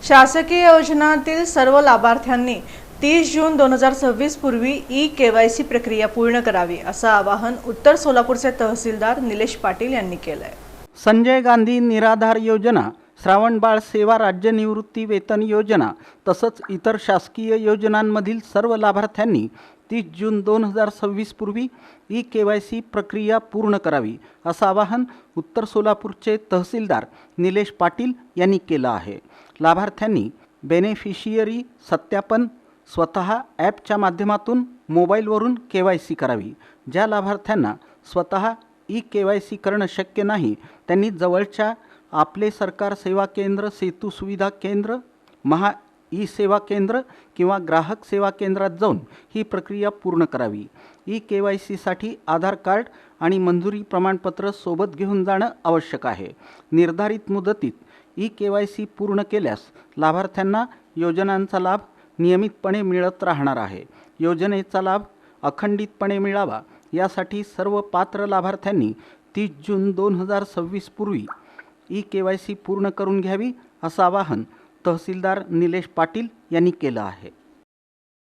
शासकीय योजनांतील सर्व लाभार्थ्यांनी 30 जून 2026 पूर्वी ई-केवायसी प्रक्रिया पूर्ण करावी असं आवाहन उत्तर सोलापूरचे तहसीलदार निलेश पाटील यांनी केलं आहे। संजय गांधी निराधार योजना, श्रावणबाळ सेवा राज्य निवृत्ती वेतन योजना तसंच इतर शासकीय योजनांमधील सर्व लाभार्थ्यांनी 30 जून 2026 पूर्वी ई-केवायसी प्रक्रिया पूर्ण करावी असं आवाहन उत्तर सोलापूरचे तहसीलदार निलेश पाटील यांनी केलं आहे। लाभार्थ्यांनी बेनिफिशियरी सत्यापन स्वतः ॲपच्या माध्यमातून मोबाईलवरून केवायसी करावी। ज्या लाभार्थ्यांना स्वतः ई-केवायसी करणं शक्य नाही त्यांनी जवळच्या आपले सरकार सेवा केंद्र, सेतू सुविधा केंद्र, महा ई सेवा केंद्र किंवा ग्राहक सेवा केंद्रात जाऊन ही प्रक्रिया पूर्ण करावी। ई-केवायसीसाठी आधार कार्ड आणि मंजुरी प्रमाणपत्र सोबत घेऊन जाणं आवश्यक आहे। निर्धारित मुदतीत ई-केवायसी पूर्ण केल्यास लाभार्थ्यांना योजनांचा लाभ नियमितपणे मिळत राहणार आहे। योजनेचा लाभ अखंडितपणे मिळावा यासाठी सर्व पात्र लाभार्थ्यांनी 30 जून 2026 पूर्वी ई-केवायसी पूर्ण करून घ्यावी असं आवाहन तहसीलदार निलेश पाटील यांनी केलं आहे।